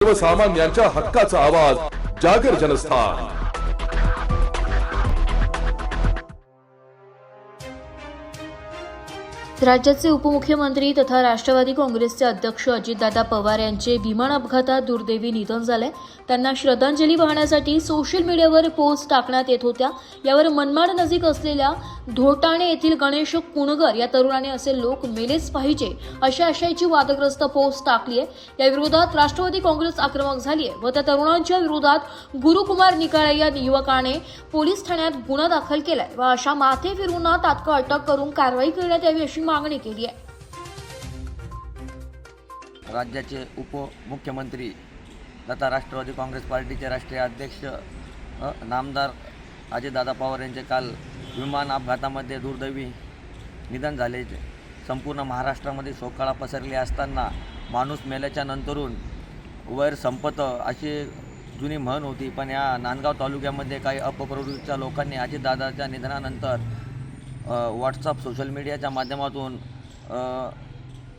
सर्वसामान्यांच्या हक्काचा आवाज जागर जनस्थान। राज्याचे उपमुख्यमंत्री तथा राष्ट्रवादी काँग्रेसचे अध्यक्ष अजितदादा पवार यांचे विमान अपघातात दुर्दैवी निधन झाले। त्यांना श्रद्धांजली वाहण्यासाठी सोशल मीडियावर पोस्ट टाकण्यात येत होत्या। यावर मनमाड नजीक असलेल्या धोटाणे येथील गणेश कुणगर या तरुणाने असे लोक मेलेच पाहिजे अशा आशयाची वादग्रस्त पोस्ट टाकली आहे। या विरोधात राष्ट्रवादी काँग्रेस आक्रमक झाली आहे व त्या तरुणांच्या विरोधात गुरुकुमार निकाळे या युवकाने पोलीस ठाण्यात गुन्हा दाखल केलाय व अशा माथे फिरूंना तात्काळ अटक करून कारवाई करण्यात यावी अशी मागणी केली आहे। राज्याचे उपमुख्यमंत्री तथा राष्ट्रवादी काँग्रेस पार्टीचे राष्ट्रीय अध्यक्ष नामदार अजितदादा पवार यांचे काल विमान अपघातामध्ये दुर्दैवी निधन झाले। संपूर्ण महाराष्ट्रामध्ये शोककळा पसरली असताना माणूस मेल्याच्या नंतरून वैर संपतं अशी जुनी म्हण होती, पण या नांदगाव तालुक्यामध्ये काही अपप्रवृत्तीच्या लोकांनी अजितदादाच्या निधनानंतर व्हॉट्सअप सोशल मीडियाच्या माध्यमातून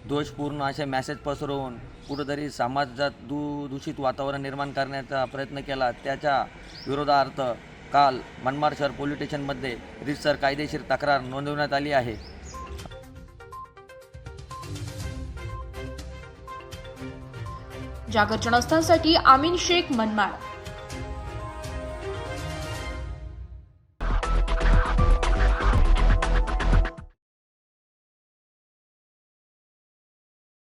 दोषपूर्ण असे मेसेज पसरवून कुठंतरी समाजात दूषित वातावरण निर्माण करण्याचा प्रयत्न केला। त्याच्या विरोधार्थ काल मनमाड शहर पोलीस स्टेशनमध्ये रीतसर कायदेशीर तक्रार नोंदवण्यात आली आहे। जागर जनस्थानसाठी आमीन शेख, मनमाड।